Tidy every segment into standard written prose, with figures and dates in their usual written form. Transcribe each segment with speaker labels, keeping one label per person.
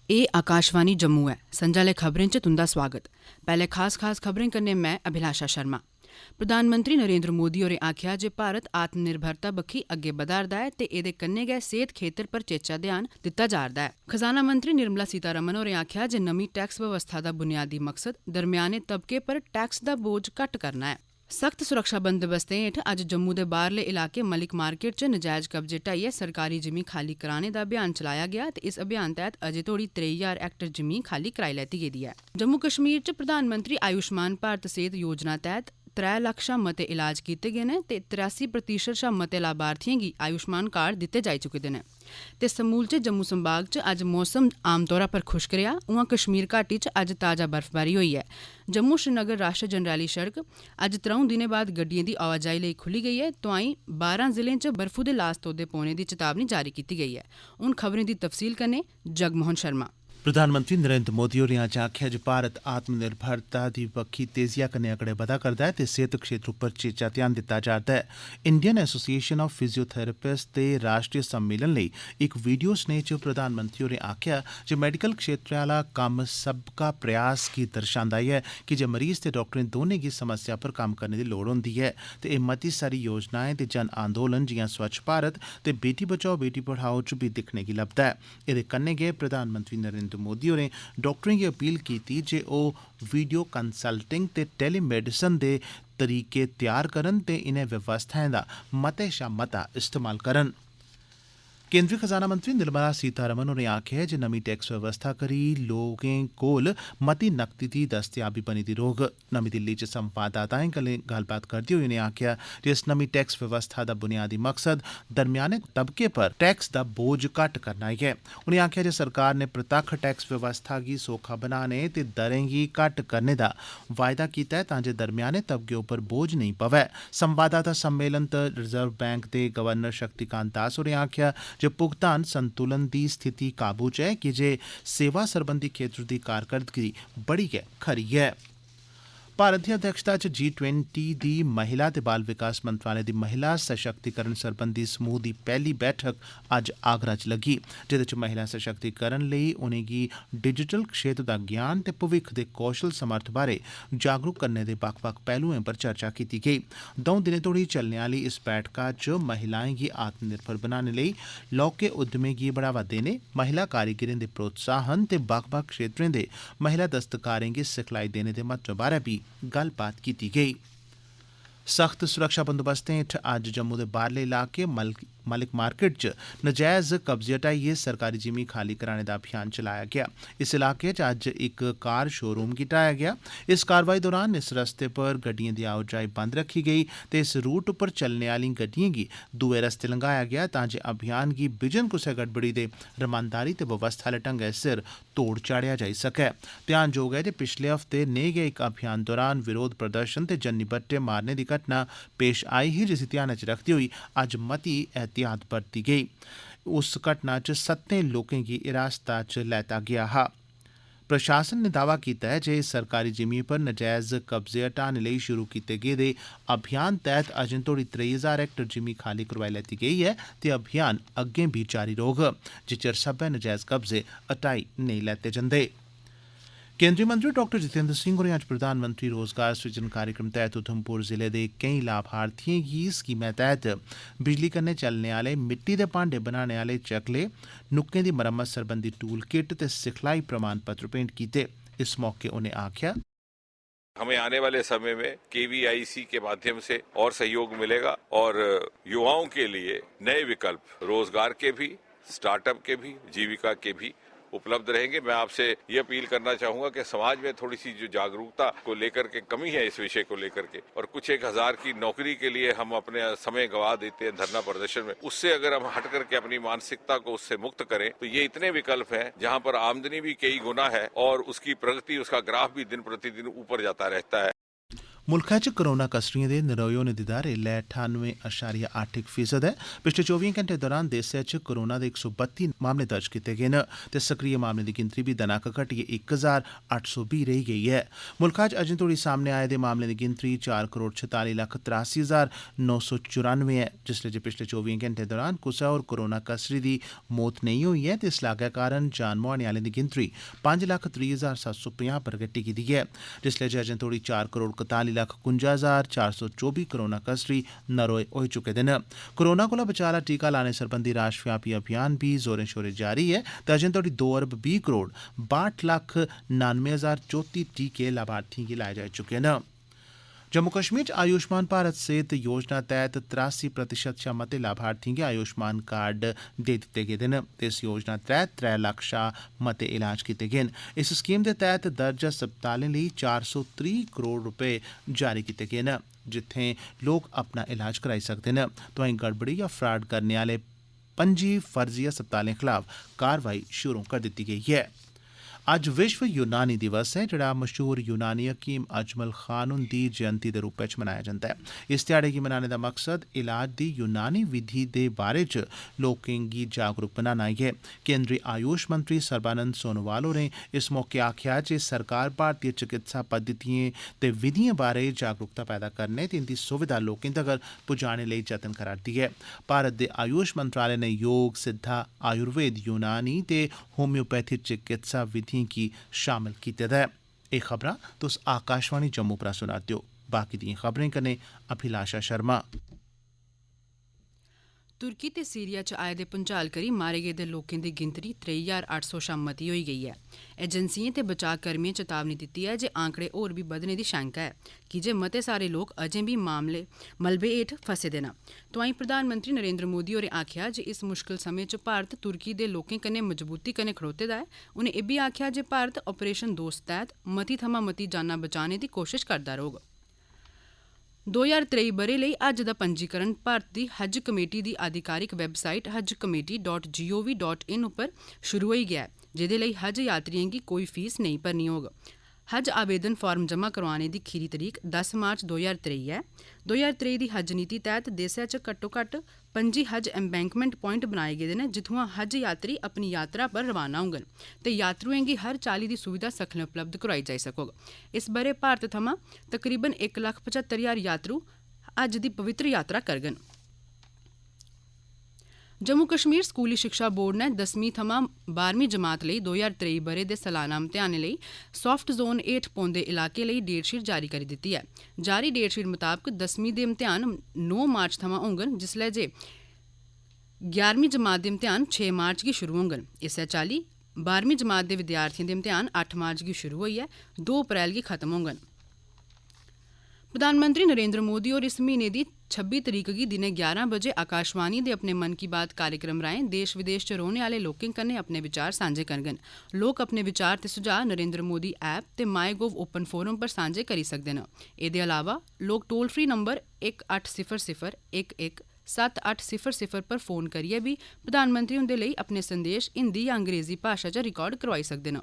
Speaker 1: ए आकाशवाणी जम्मू है। संजा ले खबरें च तुंदा स्वागत। पहले खास खबरें कन्नै मैं अभिलाषा शर्मा। प्रधानमंत्री नरेंद्र मोदी होरें आखेआ जे भारत आत्मनिर्भरता बक्खी अग्गे बधा'रदा ऐ ते एह्दे कन्नै गै सेहत खेतर पर चेचा ध्यान दित्ता जा'रदा ऐ। खजाना मंत्री निर्मला सीतारमण होरें आखेआ जे नमीं टैक्स व्यवस्था दा बुनियादी मकसद दरम्याने तबके पर टैक्स दा बोझ घट्ट करना है। सख्त सुरक्षा बंदोबस्तें हेठ अज्ज जम्मू दे बाहरले इलाके मलिक मार्केट च नजायज कब्जे ढाइयै सरकारी जिमीं खाली कराने दा अभियान चलाया गेआ ते इस अभियान तैह्त अजें तोड़ी 23,000 हेक्टेयर जिमीं खाली कराई लैती गेदी ऐ। जम्मू कश्मीर च प्रधानमंत्री आयुष्मान भारत सेहत योजना तैह्त 3 लक्ख शा मते इलाज कीते गे न ते 83% शा मते लाभार्थियें गी आयुष्मान कार्ड दित्ते जाई चुके दे न। ते समूलचे जम्मू संभाग च अज्ज मौसम आमतौरा पर खुश्क रेहा। उआं कश्मीर घाटी च अज्ज ताजा बर्फबारी होई ऐ। जम्मू श्रीनगर राष्ट्रीय जरनैली सड़क अज्ज 3 दिनें बाद गड्डियें दी आवाजाही लेई खुल्ली गेई ऐ। तोआईं 12 जिलें च बर्फू दे लास तोदे पौने दी चेतावनी जारी कीती गेई ऐ। हुण खबरें दी तफसील कन्नै जगमोहन शर्मा।
Speaker 2: प्रधानमंत्री नरेंद्र मोदी होरें अज्ज आखेआ जे भारत आत्मनिर्भरता दी बक्खी तेजिया कन्नै अगड़े बधा करदा ऐ ते सेहत क्षेत्र उप्पर चेचा ध्यान दित्ता जा'रदा ऐ। इंडियन एसोसिएशन ऑफ फिजियोथेरेपिस्ट दे राष्ट्रीय सम्मेलन लेई इक वीडियो स्नेह च प्रधानमंत्री होरें आखेआ जे मैडिकल क्षेत्र आह्ला कम्म सबका प्रयास गी दर्शांदा ऐ कि जे मरीज ते डाक्टरें दौनें गी समस्या पर कम्म करने दी लोड़ होंदी ऐ ते एह् मती सारी योजनाएं ते जन आंदोलन जि'यां स्वच्छ भारत ते बेटी बचाओ बेटी पढ़ाओ च बी दिक्खने गी लभदा ऐ। एह्दे कन्नै गै प्रधानमंत्री नरेंद्र मोदी होरें डाक्टरें गी अपील कीती जे ओह् वीडियो कंसल्टिंग ते टेलीमेडिसन दे तरीके तैयार करन ते इनें व्यवस्थाएं दा मते शा मता इस्तेमाल करन। केंद्री खजाना मंत्री निर्मला सीतारमण होरें आखेआ जे नमीं टैक्स व्यवस्था करी लोकें कोल मती नकदी दी दस्तयाबी बनी दी रौह्ग। नमीं दिल्ली च संवाददाताएं कन्नै गल्लबात करदे होई उनें आखेआ जे इस नमीं टैक्स व्यवस्था दा बुनियादी मकसद दरम्याने तबके पर टैक्स दा बोझ घट्ट करना ऐ। उनें आखेआ जे सरकार ने प्रतक्ख टैक्स व्यवस्था गी सौखा बनाने ते दरें गी घट्ट करने दा वायदा कीता ऐ तां जे दरम्याने तबके उप्पर बोझ नेईं पवै। संवाददाता सम्मेलन च रिजर्व बैंक दे गवर्नर शक्तिकांत दास होरें आखेआ जे भुगतान संतुलन दी स्थिति काबू च ऐ कि जे सेवा सरबंधी खेत्र दी कारकरदगी बड़ी गै खरी ऐ। भारत दी अध्यक्षता च G20 दी महिला ते बाल विकास मंत्रालय दी महिला सशक्तिकरण सरबंधी समूह दी पैह्ली बैठक अज्ज आगरा च लग्गी, जेह्दे च महिला सशक्तिकरण लेई उनेंगी डिजिटल क्षेत्र दा ज्ञान ते भविक्ख दे कौशल समर्थ बारै जागरूक करने दे बक्ख-बक्ख पैह्लुएं पर चर्चा कीती गेई। 2 दिनें तोड़ी चलने आह्ली इस बैठका च महिलाएं गी आत्मनिर्भर बनाने लेई लौह्के उद्यमें गी बढ़ावा देने, महिला कारीगरें दे प्रोत्साहन ते बक्ख-बक्ख क्षेत्रें दे महिला दस्तकारें गी सिखलाई देने दे महत्व बारै बी गल्लबात कीती गेई। सख्त सुरक्षा बंदोबस्तें हेठ अज्ज जम्मू दे बाहरले इलाके मलिक मार्केट च नजायज कब्जे हटाइयै सरकारी जिमीं खाली कराने दा अभियान चलाया गेआ। इस इलाके च अज्ज इक कार शोरूम गी ढाया गेआ। इस कार्रवाई दौरान इस रस्ते पर गड्डियें दी आओजाई बंद रखी गेई ते इस रूट उप्पर चलने आह्ली गड्डियें गी दूए रस्ते लंघाया गेआ तां जे अभियान गी बिजन कुसै गड़बड़ी दे रमानदारी ते व्यवस्था आह्ले ढंगै सिर तोड़ चाढ़ेआ जाई सकै। ध्यानजोग ऐ जे पिछले हफ्ते नेह् गै इक अभियान दौरान विरोध प्रदर्शन ते जन्नी बट्टे मारने दी घटना पेश आई ही, जिसी ध्यानै च रखदे होई अज्ज मती एहतियात बरती गेई। उस घटना च 7 लोकें गी हिरासता च लैता गेआ हा। प्रशासन ने दावा कीता है जे सरकारी जिमीं पर नजायज कब्जे हटाने लेई शुरू कीते गेदे अभियान तैह्त अजें तोड़ी 23,000 हेक्टेयर जिमीं खाली करवाई लैती गेई ऐ ते अभियान अग्गें बी जारी रौह्ग जिच्चर सब्बै नजायज कब्जे हटाई नेईं लैते जंदे। केंद्रीय मंत्री डॉक्टर जितेंद्र सिंह होरें अज्ज प्रधानमंत्री रोजगार सृजन कार्यक्रम तैह्त उधमपुर जिले दे केईं लाभार्थियें गी स्कीमै तैह्त बिजली कन्नै चलने आह्ले मिट्टी दे भांडे बनाने आह्ले चकले, नुक्कें दी मरम्मत सरबंधी टूल किट ते सिखलाई प्रमाण पत्र भेंट कीते। इस मौके उनें आखेआ
Speaker 3: हमें आने वाले समय में KVIC के माध्यम से और सहयोग मिलेगा और युवाओं के लिए नए विकल्प रोजगार के भी, स्टार्टअप के भी, जीविका के भी उपलब्ध रहेंगे। मैं आपसे ये अपील करना चाहूंगा कि समाज में थोड़ी सी जो जागरूकता को लेकर के कमी है इस विषय को लेकर के, और कुछ 1,000 की नौकरी के लिए हम अपने समय गंवा देते हैं धरना प्रदर्शन में, उससे अगर हम हट करके अपनी मानसिकता को उससे मुक्त करें तो ये इतने विकल्प हैं जहां पर आमदनी भी कई गुना है और उसकी प्रगति, उसका ग्राफ भी दिन प्रतिदिन ऊपर जाता रहता है।
Speaker 2: मुल्खै च कोरोना कसरियें दे नरोए होने दी दर ऐल्लै 98.81% ऐ। पिछले 24 घैंटे दौरान देसै च कोरोना दे 132 मामले दर्ज कीते गे न ते सक्रिय मामलें दी गिनतरी बी दनाक घटियै 1820 रेही गेई ऐ। मुल्खा च अजें तोड़ी सामने आए दे मामलें दी गिनतरी 4,46,83,994 ऐ, जिसलै जे पिछले 24 घैंटे दौरान कुसै होर कोरोना कसरी दी मौत नेईं होई ऐ ते इस लागै कारण जान मुहाने आह्लें दी गिनतरी 5,30,750 पर गट्टी गेदी ऐ, जिसलै जे अजें तोड़ी 4,41,52,424 कोरोना कसरी नरोए होई चुके दे न। कोरोना कोला बचाऽ आह्ला टीका लाने सरबंधी राष्ट्रव्यापी अभियान बी जोरें शोरें जारी ऐ ते अजें तोड़ी 2,20,62,99,034 टीके लाभार्थियें गी लाए जाई चुके न। जम्मू कश्मीर च आयुष्मान भारत सेहत योजना तैह्त 83% शा मते लाभार्थियें गी आयुष्मान कार्ड दे दित्ते गेदे न ते इस योजना तैह्त 3 लक्ख शा मते इलाज कीते गे न। इस स्कीम दे तैह्त दर्ज अस्पतालें लेई 430 करोड़ रपे जारी कीते गे न, जित्थें लोक अपना इलाज कराई सकदे न। तोआईं गड़बड़ी या फ्राड करने आह्ले 25 फर्जी अस्पतालें खलाफ कार्रवाई शुरू करी दित्ती गेई ऐ। अज्ज विश्व यूनानी दिवस है, जेह्ड़ा मशहूर यूनानी हकीम अजमल खान हुंदी जयंती दे रूपै च मनाया जंदा ऐ। इस ध्याड़े गी मनाने दा मकसद इलाज दी यूनानी विधि दे बारे च लोकें गी जागरूक बनाना ऐ। केंद्री आयुष मंत्री सर्बानंद सोनोवाल होरें इस मौके आखेआ जे सरकार भारतीय चिकित्सा पद्धतियें ते विधियें बारे जागरूकता पैदा करने ते इंदी सुविधा लोकें तगर पुजाने लेई जतन करा'रदी ऐ। भारत दे आयुष मंत्रालय ने योग, सिद्धा, आयुर्वेद, यूनानी ते होम्योपैथी चिकित्सा विधियें गी शामिल कीते दा ऐ। एह् खबरां तुस आकाशवाणी जम्मू परा सुना दे ओ। बाकी दियें खबरें कन्नै अभिलाषा शर्मा।
Speaker 1: तुर्की ते सीरिया च आए दे भुंचाल करी मारे गेदे लोकें दी गिनतरी 3,800 शा मती होई गेई ऐ। एजेंसियें ते बचाव कर्मियें चेतावनी दित्ती ऐ जे आंकड़े होर बी बधने दी शैंका ऐ, कीजे मते सारे लोक अजें बी मलबे हेठ फसे दे न। तोआईं प्रधानमंत्री नरेंद्र मोदी होरें आखेआ जे इस मुश्कल समें च भारत तुर्की दे लोकें कन्नै मजबूती कन्नै खड़ोते दा ऐ। उनें इब्बी आखेआ जे भारत ऑपरेशन दोस्त तैह्त मती थमां मती जानां बचाने दी कोशश करदा रौह्ग। 2023 ब'रे लेई हज दा पंजीकरण भारत दी हज कमेटी दी आधिकारिक वैबसाइट hajcommittee.gov.in उप्पर शुरू होई गेआ ऐ, जेह्दे लेई हज यात्रियें गी कोई फीस नेईं भरनी होग। हज आवेदन फार्म जमा करोआने दी खीरी तरीक 10 मार्च 2023 ऐ। 2023 दी हज नीति तैह्त देसै च घट्टोघट्ट 25 हज एम्बैंकमेंट प्वाइंट बनाए गेदे न, जित्थुआं हज यात्री अपनी यात्रा पर रवाना होङन ते यात्रुएं गी हर चाल्ली दी सुविधा सखलें उपलब्ध करोआई जाई सकोग। इस ब'रे भारत थमां तकरीबन 1,75,000 यात्रु हज दी पवित्र यात्रा करङन। जम्मू कश्मीर स्कूली शिक्षा बोर्ड ने 10वीं थमां 12वीं जमात लेई 2023 ब'रे दे सालाना इम्तिहानें लेई सॉफ्ट जोन हेठ पौंदे इलाकें लेई डेटशीट जारी करी दित्ती ऐ। जारी डेटशीट मताबक 10वीं दे इम्तिहान 9 मार्च थमां होङन, जिसलै जे 11वीं जमात दे इम्तिहान 6 मार्च गी शुरू होङन। इस्सै चाल्ली 12वीं जमात दे विद्यार्थियें दे इम्तिहान 8 मार्च गी शुरू होइयै 2 अप्रैल गी खत्म होङन। प्रधानमंत्री नरेंद्र मोदी होर इस म्हीने दी 26 तरीक गी दिनें 11 बजे आकाशवाणी दे अपने मन की बात कार्यक्रम राएं देश विदेश च रौह्ने आह्ले लोकें कन्नै अपने विचार सांझे करङन। लोक अपने विचार ते सुझाऽ नरेंद्र मोदी ऐप ते माई गोव ओपन फोरम पर सांझे करी सकदे न। एह्दे अलावा लोक टोल फ्री नंबर 1800 पर फोन करियै बी प्रधानमंत्री हुंदे लेई अपने संदेश हिंदी या अंग्रेजी भाशा च रिकार्ड करवाई सकदे न।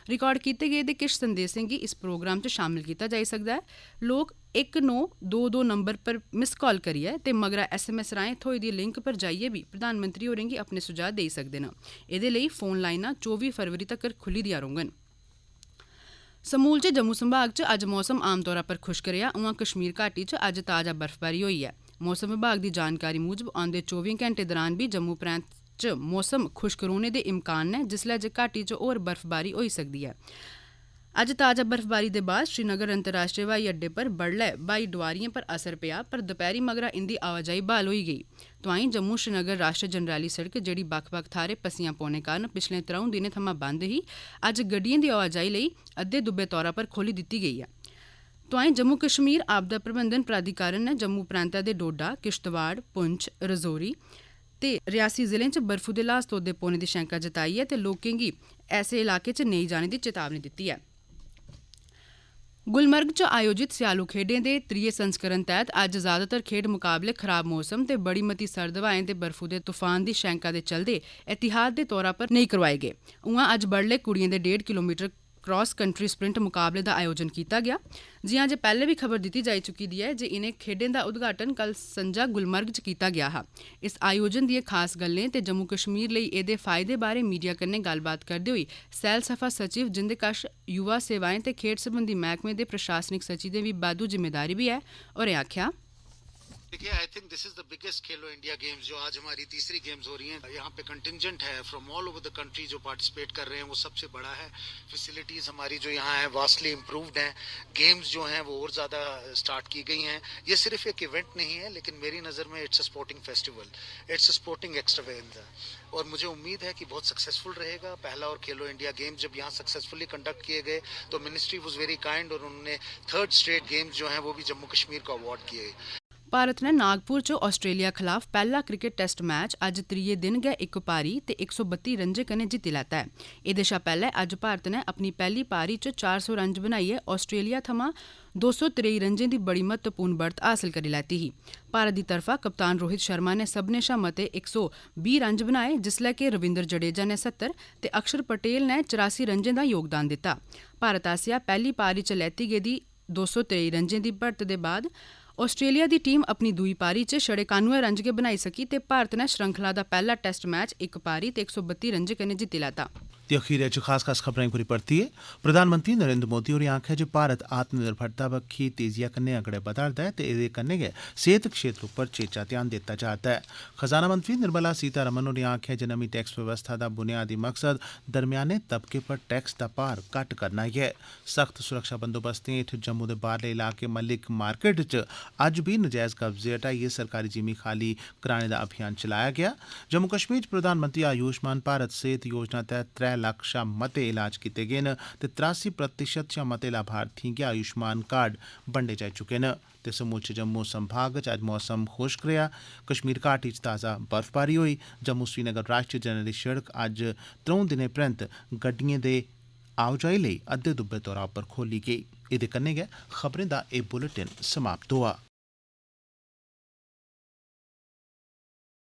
Speaker 1: रिकार्ड कीते गेदे किश संदेशें गी इस प्रोग्राम च शामिल कीता जाई सकदा है। लोक 1922 नंबर पर मिस कॉल करियै ते मगरा SMS राएं थ्होई दी लिंक पर जाइयै बी प्रधानमंत्री होरें गी अपने सुझाऽ देई सकदे न। एह्दे लेई फोन लाइनां 24 फरवरी तक्कर खुल्ली दियां रौह्ङन। समूलचे जम्मू संभाग च अज्ज मौसम आमतौरा पर खुश्क रेहा। उआं कश्मीर घाटी च अज्ज ताजा बर्फबारी होई ऐ। मौसम विभाग दी जानकारी मूजब औंदे 24 घैंटे दौरान बी जम्मू प्रांत च मौसम खुश्क रौह्ने दे इम्कान न, जिसलै जे घाटी च होर बर्फबारी होई सकदी ऐ। अज्ज ताजा बर्फबारी दे बाद श्रीनगर अंतर्राष्ट्रीय ब्हाई अड्डे पर बडलै ब्हाई डोआरियें पर असर पेआ, पर दपैह्री मगरा इंदी आवाजाही ब्हाल होई गेई। तोआईं जम्मू श्रीनगर राष्ट्रीय जरनैली सड़क, जेह्ड़ी बक्ख-बक्ख थाह्रें पस्सियां पौने कारण पिछले 3 दिनें थमां बंद ही, अज्ज गड्डियें दी आवाजाही लेई अद्धे दुब्बे तौरा पर खोली दित्ती गेई ऐ। तोआईं जम्मू कश्मीर आपदा प्रबंधन प्राधिकरण ने जम्मू प्रांतै दे डोडा, किश्तवाड़, पुंछ, रजौरी ते रियासी जिलें च बर्फू दे ल्हास तोदे पौने दी शैंका जताई ऐ ते लोकें गी ऐसे इलाके च नेईं जाने दी चेतावनी दित्ती ऐ। गुलमर्ग च आयोजित स्यालू खेड्डें दे 3 संस्करण तैह्त अज्ज ज़्यादातर खेड्ड मुकाबले खराब मौसम ते बड़ी मती सर्द हवाएं ते बर्फू दे तूफान दी शैंका दे चलदे एहतियात दे तौरा पर नेईं करोआए गे। उआं अज्ज बडलै कुड़ियें दे 1.5 किलोमीटर क्रॉस कंट्री स्प्रिंट मुकाबले का आयोजन किया गया। जियां जे पहले भी खबर दी जाई चुकी दी है जे इन्हें खेडें का उद्घाटन कल संजा गुलमर्ग च किया गया हा। इस आयोजन दी खास गल्लें ते जम्मू कश्मीर लई एदे फायदे बारे मीडिया कन्नै गल्लबात करदे होई सैलसफा सचिव जिंदे कश युवा सेवाएं ते खेड सरबंधी मैहकमे दे प्रशासनिक सचिव दी भी बाद्धू जिम्मेदारी भी है। और आख्या
Speaker 4: देखिए, I think this is the biggest Khelo India games जो आज हमारी तीसरी गेम्स हो रही हैं। यहाँ पे कंटिंजेंट है from all over the country जो पार्टिसिपेट कर रहे हैं, वो सबसे बड़ा है। फैसिलिटीज हमारी जो यहाँ है वास्टली इम्प्रूव्ड हैं। गेम्स जो हैं वो और ज़्यादा स्टार्ट की गई हैं। ये सिर्फ एक इवेंट नहीं है, लेकिन मेरी नज़र में it's a sporting festival, it's a sporting extravaganza, और मुझे उम्मीद है कि बहुत सक्सेसफुल रहेगा। पहला और खेलो इंडिया गेम्स जब यहाँ सक्सेसफुली कंडक्ट किए गए तो मिनिस्ट्री वॉज वेरी काइंड और उन्होंने 3rd स्टेट गेम्स जो हैं वो भी जम्मू कश्मीर को अवार्ड किए।
Speaker 1: भारत ने नागपुर च आस्ट्रेलिया खिलाफ पहला क्रिकेट टेस्ट मैच अज त्रीये दिन गै 1 पारी ते 132 रन्जें कन्नै जित्ती लैता है। एह्दे शा पैह्ले अज्ज भारत ने अपनी पैह्ली पारी च 400 रन बनाइयै आस्ट्रेलिया थमां 223 रन्जें दी बड़ी महत्वपूर्ण बढ़त हासल करी लैती ही। भारत दी तरफा कप्तान रोहित शर्मा ने सभनें शा मते 120 रन बनाए, जिसलै कि रविंद्र जडेजा ने 70 ते अक्षर पटेल ने 84 रन्जें दा योगदान दित्ता। भारत आसेआ पैह्ली पारी च लैती गेदी 223 रन्जें दी बढ़त दे बाद आस्ट्रेलिया दी टीम अपनी दूई पारी च छड़े 91 रन गै बनाई सकी ते भारत ने श्रृंखला दा पैह्ला टेस्ट मैच 1 पारी ते 132 रन्जें कन्नै जित्ती लैता।
Speaker 2: ते अखीरै च खास खबरें पूरी परतियै प्रधानमंत्री नरेंद्र मोदी होरें आखेआ जे भारत आत्मनिर्भरता बक्खी तेजिया कन्नै अगड़े बधा'रदा ऐ ते एह्दे कन्नै गै सेह्त क्षेत्र उप्पर चेचा ध्यान दित्ता जा'रदा ऐ। खजाना मंत्री निर्मला सीतारमण होरें आखेआ जे नमीं टैक्स व्यवस्था दा बुनियादी मकसद दरम्याने तबके पर टैक्स दा भार घट्ट करना ऐ। सख्त सुरक्षा बंदोबस्तें हेठ जम्मू दे बाह्रले इलाके मलिक मार्केट च अज्ज भी नजैज कब्जे हटाइयै सरकारी जिमीं खाली कराने दा अभियान चलाया गेआ। जम्मू कश्मीर च प्रधानमंत्री आयुष्मान भारत सेहत योजना तैह्त 3 लक्ख शा मते इलाज कीते गे न ते 83% शा मते लाभार्थियें गी आयुष्मान कार्ड बंडे जाई चुके न। ते समूलचे जम्मू संभाग च अज्ज मौसम खुश्क रेहा। कश्मीर घाटी च ताज़ा बर्फबारी होई। जम्मू श्रीनगर राष्ट्रीय जरनैली सड़क अज्ज 3 दिनें परैंत गड्डियें दे आओजाई लेई अद्धे दुब्बे तौरा पर खोली गेई। एह्दे कन्नै गै खबरें दा एह् बुलेटिन समाप्त होआ।